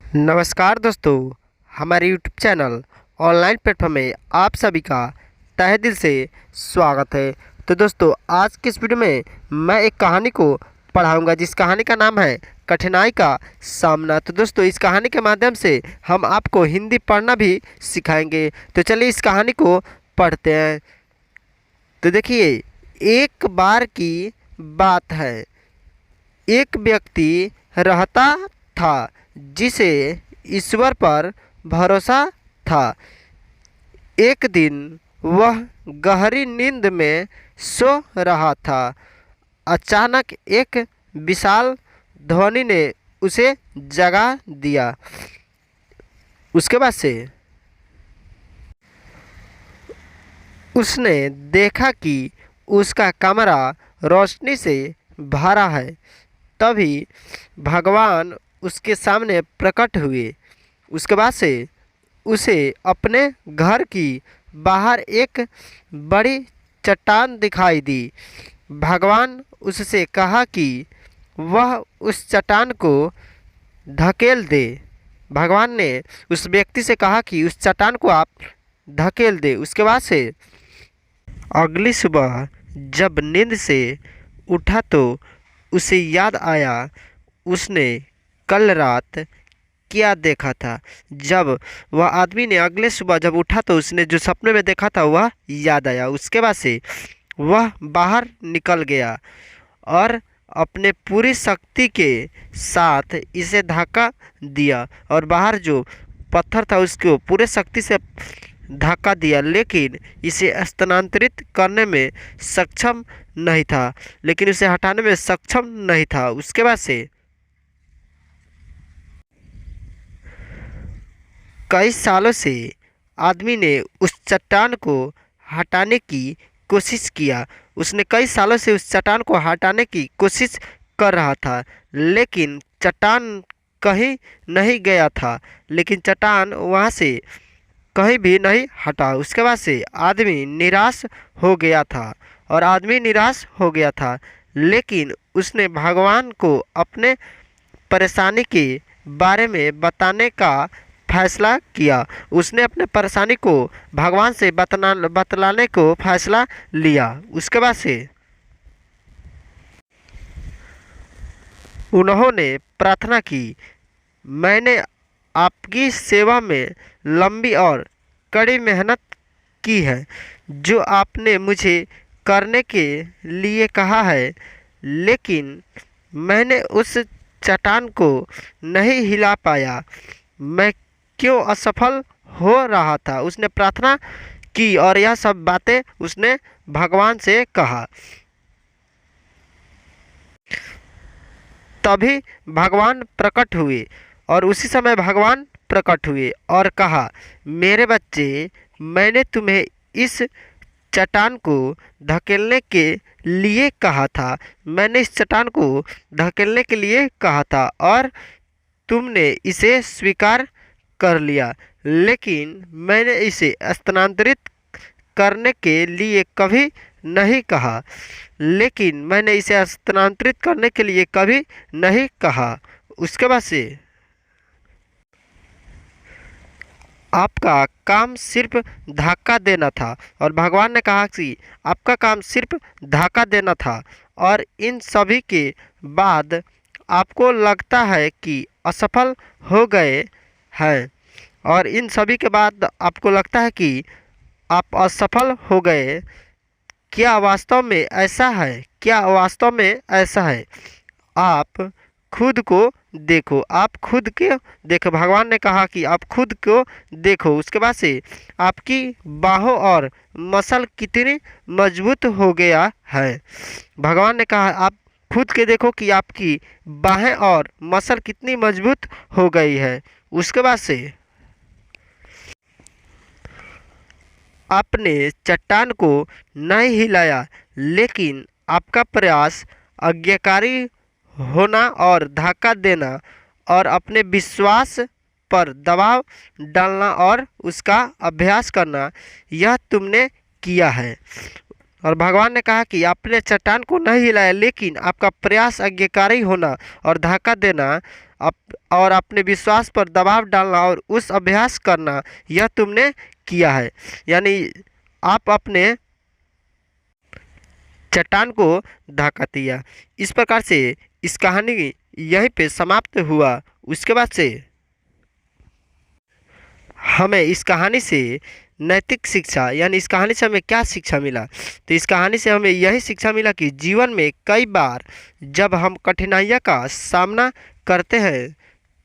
नमस्कार दोस्तों, हमारे यूट्यूब चैनल ऑनलाइन प्लेटफॉर्म में आप सभी का तहे दिल से स्वागत है। तो दोस्तों, आज की इस वीडियो में मैं एक कहानी को पढ़ाऊंगा जिस कहानी का नाम है कठिनाई का सामना। तो दोस्तों, इस कहानी के माध्यम से हम आपको हिंदी पढ़ना भी सिखाएंगे। तो चलिए इस कहानी को पढ़ते हैं। तो देखिए, एक बार की बात है। एक व्यक्ति रहता था जिसे ईश्वर पर भरोसा था। एक दिन वह गहरी नींद में सो रहा था। अचानक एक विशाल ध्वनि ने उसे जगा दिया। उसके बाद से उसने देखा कि उसका कमरा रोशनी से भरा है। तभी भगवान उसके सामने प्रकट हुए। उसके बाद से उसे अपने घर की बाहर एक बड़ी चट्टान दिखाई दी। भगवान उससे कहा कि वह उस चट्टान को धकेल दे। भगवान ने उस व्यक्ति से कहा कि उस चट्टान को आप धकेल दे। उसके बाद से अगली सुबह जब नींद से उठा तो उसे याद आया उसने कल रात क्या देखा था। जब वह आदमी ने अगले सुबह जब उठा तो उसने जो सपने में देखा था वह याद आया। उसके बाद से वह बाहर निकल गया और अपने पूरी शक्ति के साथ इसे धक्का दिया और बाहर जो पत्थर था उसको पूरे शक्ति से धक्का दिया, लेकिन इसे स्थानांतरित करने में सक्षम नहीं था, लेकिन उसे हटाने में सक्षम नहीं था। उसके बाद से कई सालों से आदमी ने उस चट्टान को हटाने की कोशिश किया। उसने कई सालों से उस चट्टान को हटाने की कोशिश कर रहा था, लेकिन चट्टान कहीं नहीं गया था, लेकिन चट्टान वहाँ से कहीं भी नहीं हटा। उसके बाद से आदमी निराश हो गया था और आदमी निराश हो गया था, लेकिन उसने भगवान को अपने परेशानी के बारे में बताने का फैसला किया। उसने अपने परेशानी को भगवान से बतलाने को फैसला लिया। उसके बाद से उन्होंने प्रार्थना की, मैंने आपकी सेवा में लंबी और कड़ी मेहनत की है। जो आपने मुझे करने के लिए कहा है, लेकिन मैंने उस चट्टान को नहीं हिला पाया। मैं क्यों असफल हो रहा था। उसने प्रार्थना की और यह सब बातें उसने भगवान से कहा। तभी भगवान प्रकट हुए और उसी समय भगवान प्रकट हुए और कहा, मेरे बच्चे, मैंने तुम्हें इस चट्टान को धकेलने के लिए कहा था। मैंने इस चट्टान को धकेलने के लिए कहा था और तुमने इसे स्वीकार कर लिया, लेकिन मैंने इसे स्थानांतरित करने के लिए कभी नहीं कहा। लेकिन मैंने इसे स्थानांतरित करने के लिए कभी नहीं कहा। उसके बाद से आपका काम सिर्फ धक्का देना था और भगवान ने कहा कि आपका काम सिर्फ धक्का देना था और इन सभी के बाद आपको लगता है कि असफल हो गए हैं और इन सभी के बाद आपको लगता है कि आप असफल हो गए। क्या वास्तव में ऐसा है? क्या वास्तव में ऐसा है? आप खुद को देखो, आप खुद के देखो। भगवान ने कहा कि आप खुद को देखो। उसके बाद से आपकी बाहों और मसल कितनी मजबूत हो गया है। भगवान ने कहा आप खुद के देखो कि आपकी बाहें और मसल कितनी मजबूत हो गई है। उसके बाद से आपने चट्टान को नहीं हिलाया, लेकिन आपका प्रयास आज्ञाकारी होना और धक्का देना और अपने विश्वास पर दबाव डालना और उसका अभ्यास करना, यह तुमने किया है। और भगवान ने कहा कि आपने चट्टान को नहीं हिलाया, लेकिन आपका प्रयास आज्ञाकारी होना और धक्का देना और अपने विश्वास पर दबाव डालना और उस अभ्यास करना, यह तुमने किया है। यानी आप अपने चट्टान को धक्का दिया। इस प्रकार से इस कहानी यहीं पे समाप्त हुआ। उसके बाद से हमें इस कहानी से नैतिक शिक्षा, यानी इस कहानी से हमें क्या शिक्षा मिला, तो इस कहानी से हमें यही शिक्षा मिला कि जीवन में कई बार जब हम कठिनाइयों का सामना करते हैं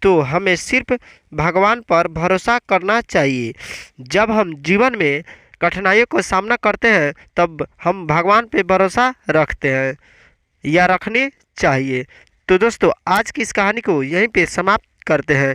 तो हमें सिर्फ भगवान पर भरोसा करना चाहिए। जब हम जीवन में कठिनाइयों का सामना करते हैं तब हम भगवान पे भरोसा रखते हैं या रखनी चाहिए। तो दोस्तों, आज की इस कहानी को यहीं पे समाप्त करते हैं।